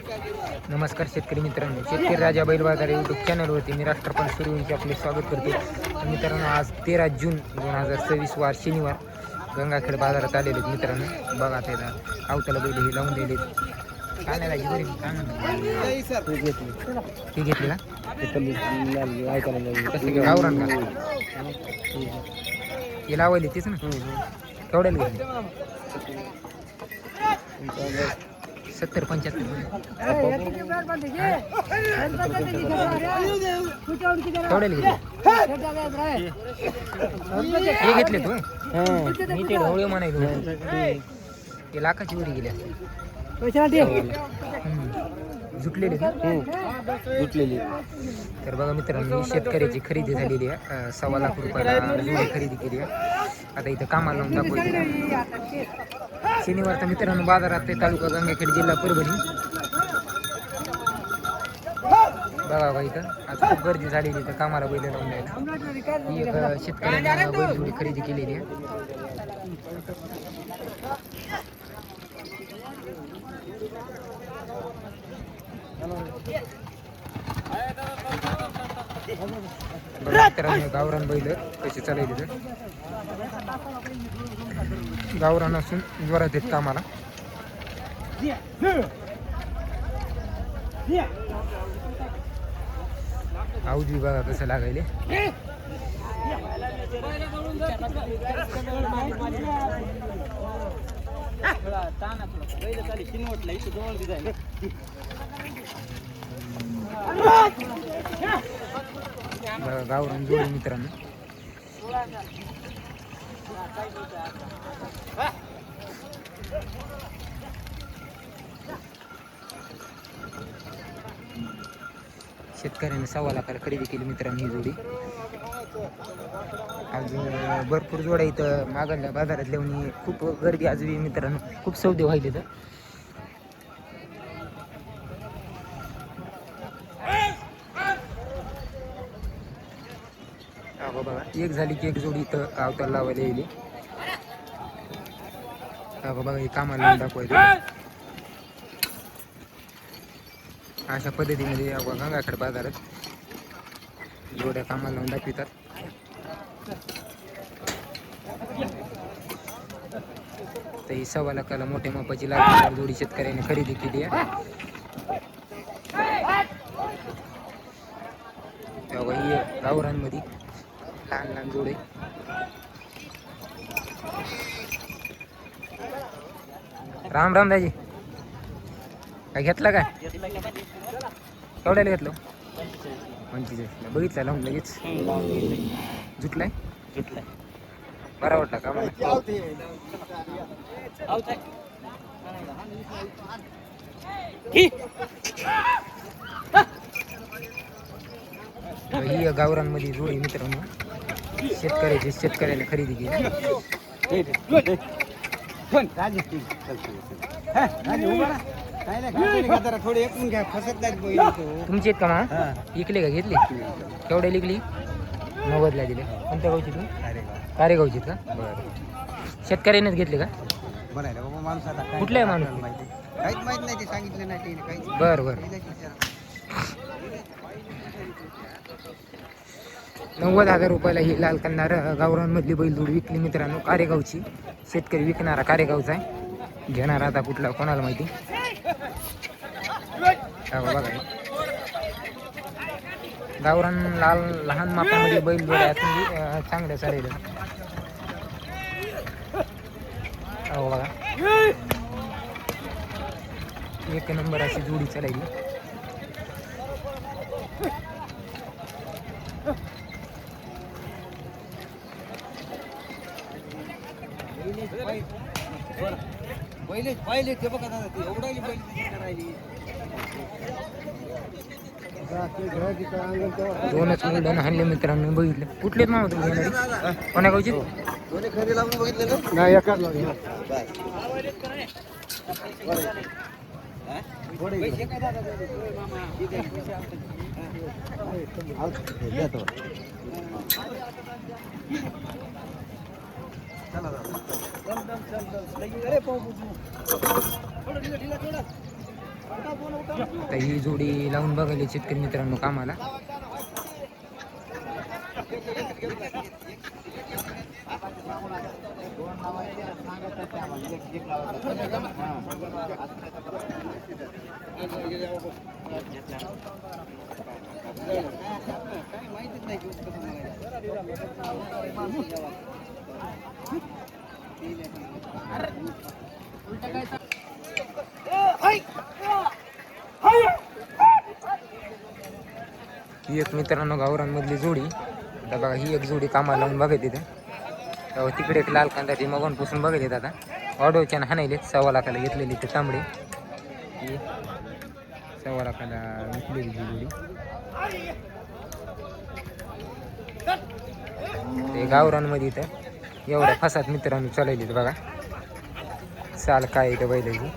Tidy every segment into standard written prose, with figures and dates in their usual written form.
नमस्कार शेतकरी मित्रांनो, शेतकरी राजा बैल बाजार यूट्यूब चॅनलवरती मी राष्ट्रपाल सूर्यवंशी आपले स्वागत करतो. मित्रांनो, आज 13 जून 2026 वार शनिवार गंगाखेड बाजारात आलेले मित्रांनो. बघा त्याला अवताला बैल हे लावून दिले. काय नाही राजी बरी काय म्हणतो ती घेतली का कसं घेऊ गावरान का हे लावायली तीच ना केवढ्याला घेतली 70-75 हे घेतले तू मी ते ढवळे म्हणायचो ते लाखाची उडी गेली जुटलेली गुटलेली. तर बघा मित्रांनो, शेतकऱ्याची खरेदी झालेली आहे. 1.25 लाख रुपयाला जोडी खरेदी केली आहे. आता इथं कामाला लावून दाखवायची शनिवारचा मित्रांनो बाजारात ते तालुका गंगाखेड जिल्हा परभणी. बघा बघा इथं आज खूप गर्दी झालेली इथं कामाला बैल लावून द्यायला. ही एक शेतकऱ्यांना बैल जोडी खरेदी केलेली आहे. मित्रांनो गावरान बैल कसे चालायचे गावरान असून जोरात येत कामाला. आऊज बघा कसं लागायले. गावरान जोडी मित्रांनो. शेतकऱ्याने 1.25 लाखाला खरेदी केली मित्रांनो ही जोडी. आज भरपूर जोड्या इथं मागल्या बाजारात लिहून खूप गर्दी आज मित्रांनो, खूप सौदे व्हायले तर. बघा एक झाली की एक जोडी इथं अवतार लावायला येईल. बघा हे कामाला लावून दाखवायचं अशा पद्धतीमध्ये गंगाखेड बाजारात जोड्या कामाला लावून दाखवितात. तर ही 1.25 लाखाला मोठ्या मापाची लाख जोडी शेतकऱ्याने खरेदी केली आहे. ही गावरांमध्ये लहान लहान जोडे. राम राम दाजी, काय घेतला काय केवढ्याला घेतलं 45 बघितलं लावून लगेच जुटलाय बरा वाटला का मला. ही गावरांमध्ये जोडी मित्रांनो शेतकऱ्याने खरेदी केली. तुमची आहेत का मा इकले का घेतली केवढ्या लिकली 90ला दिले. कोणत्या गावची तू कारेगावची का बरं शेतकऱ्यानेच घेतले का कुठला आहे माणूस काहीच माहित नाही ते सांगितलं नाही बरं बरं 90,000 रुपयाला ही लाल कन्नार गावरांमधली बैलजोडी विकली मित्रांनो. कारेगावची शेतकरी विकणारा कारेगावचा आहे. घेणार आता कुठला कोणाला माहिती. बघा गावरान लाल लहान मापामध्ये बैलजोड्या असून चांगल्या चालेल. बघा एक नंबर अशी जोडी चालायली. पहिले ते बघा दादा ती एवढाली राहिली. दोनच मुलं हाणले मित्रांनो बघितले. कुठलेच मामा तुम्ही घेणारे कोणा गावची खरी लावून बघितलं नाही एकाच लावली. आता ही जोडी लावून बघायला शेतकरी मित्रांनो कामाला. ही एक मित्रांनो गावरांमधली जोडी. आता बघा ही एक जोडी कामाला लावून बघायची तिथं. तेव्हा तिकडे एक लाल कांदा मगून पुसून बघायचे आता. ऑडोच्या हाणायले 1.25 लाखाला घेतलेली ते तांबडे. ही 1.25 लाखाला विकलेली जोडी. ते गावरांमध्ये इथं एवढ्या फसात मित्रांनो चालवली बघा. चाल काय इथं बैलाची.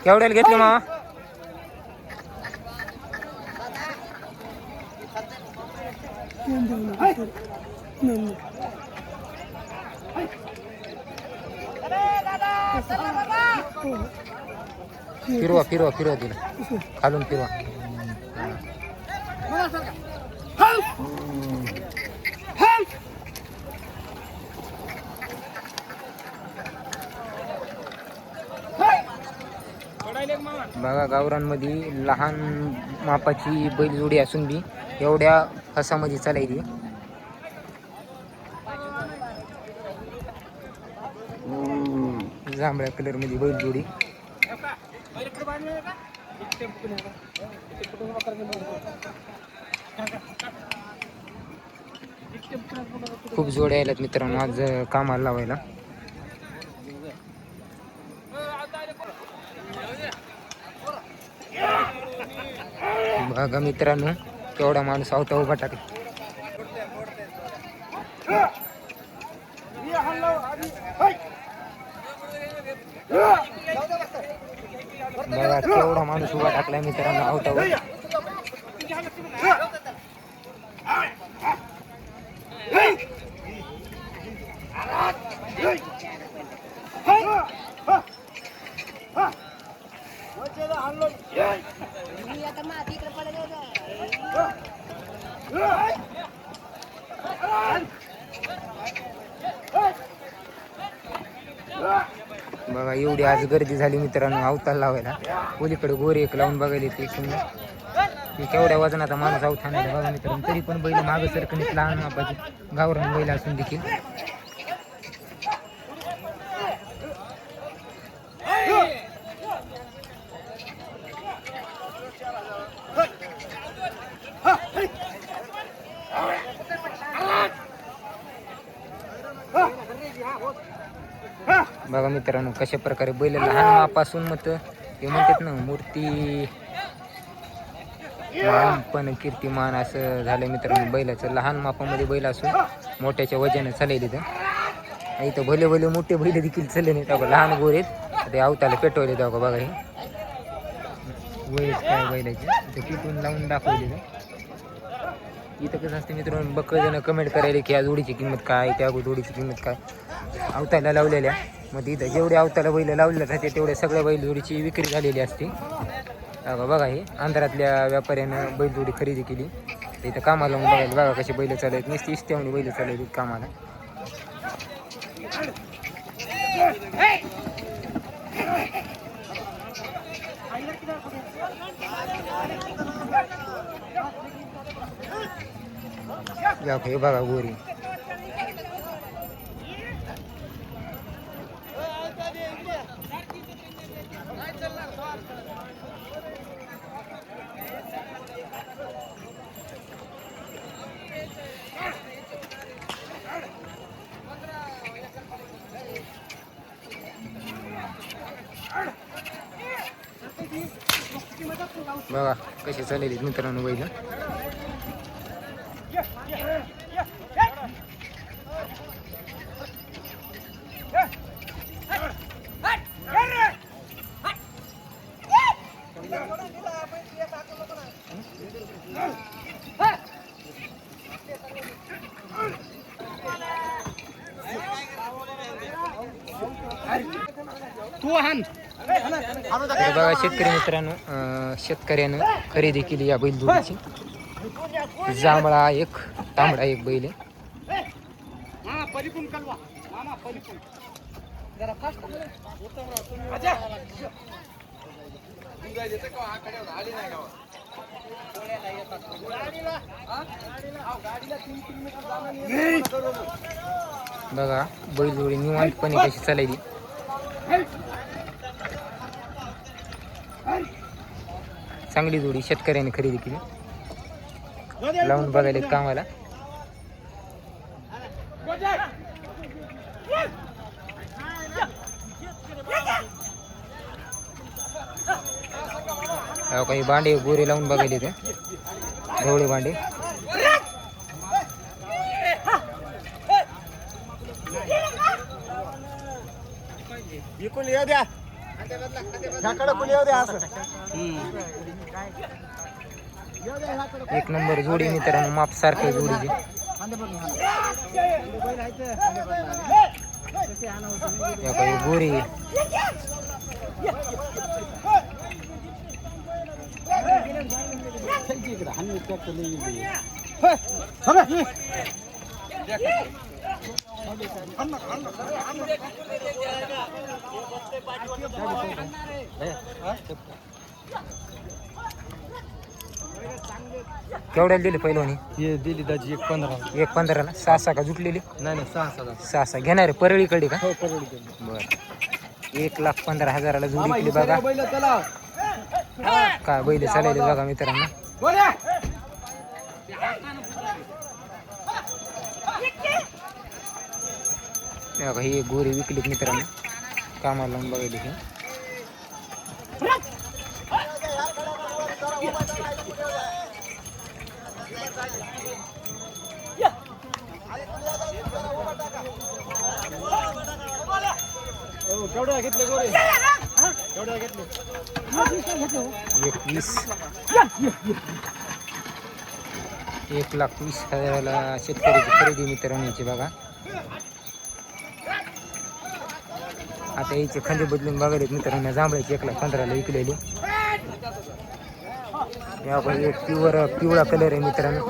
केवढ्याला घेतलं मामा? फिरवा फिरवा फिरवा तिला खालून फिरवा. बघा गावरांमध्ये लहान मापाची बैलजोडी असून बी एवढ्या फसामध्ये चालायची. जांभळ्या कलर मध्ये बैलजोडी. खूप जोड्या आल्यात मित्रांनो आज कामाला लावायला. बघा मित्रांनो केवढा माणूस आवता उभा टाकला. बघा केवढा माणूस उभा टाकलाय मित्रांनो आवतावर. बघा एवढी आज गर्दी झाली मित्रांनो अवतार लावायला. पलीकडे गोरे एक लावून बघायला ते केवढ्या वजनाचा माणूस अवतार नाही बघा मित्रांनो. तरी पण बैल मागं सरकणीत लहान मापाची गावरान बैल असून देखील बघा मित्रांनो कशा प्रकारे बैल लहान मापासून मत हे म्हणतात ना मूर्ती पण कीर्तिमान असं झालं मित्रांनो. बैलाचं लहान मापामध्ये बैल असून मोठ्याच्या वजन चालले तर इथं भले भले मोठे बैल देखील चालले नाही. तेव्हा लहान गोरेत ते अवताला पेटवले तेव्हा बघा हे वयच काय बैलाचे ते पिटून लावून दाखवले. इथं कसं असतं मित्रांनो बक्कळ जण कमेंट करायला की या जोडीची किंमत काय त्या जोडीची किंमत काय अवताला लावलेल्या. मग इथं जेवढे अवताला बैल लावलेले राहते तेवढ्या सगळ्या बैलजोडीची विक्री झालेली असते. बघा हे अंधारातल्या व्यापाऱ्यानं बैलजोडी खरेदी केली. इथं कामाला मग बघायला बघा कसे बैल चालत नुसती इस्त्यावणी बैल चालत कामाला. हे बघा गोरी बघा कसे चाललेले मित्रांनो बैल. तर बघा शेतकरी मित्रांनो, शेतकऱ्यानं खरेदी केली या बैलजोडीची. जांभळा एक, तांबडा एक बैल आहे. बघा बैलजोडी निवांतपणे कशी चालायची. चांगली जोडी शेतकऱ्याने खरेदी केली. लावून बघायला कामाला. काही भांडे गोरे लावून बघायले ते ढवळे भांडे. एक नंबर जोडी मित्रांनो, माप सारख्या जोडीची. काही गोरे केवढ्याला दिले पहिलवानी? हे दिली दाजी 1.15. 1.15ला. 6 का जुटलेली? नाही 6 6 घेणारे परळीकडे का? हो परवडते. बर. 1,15,000ला जोडी केली बघा. काय बैल चालले बघा मित्रांनो. बघा ही गोरी विकलीत मित्रांनो, कामाला लावून बघायला की. केवढ्या घेतले गोरे? केवढ्या घेतले? 1,20,000ला शेतकऱ्याची खरेदी मित्रांनो याची बघा. आता याचे खांदे बदलून बघायला मित्रांनो. जांभळ्याची 1,15,000ला विकलेली. यावर एक पिवळा कलर आहे मित्रांनो.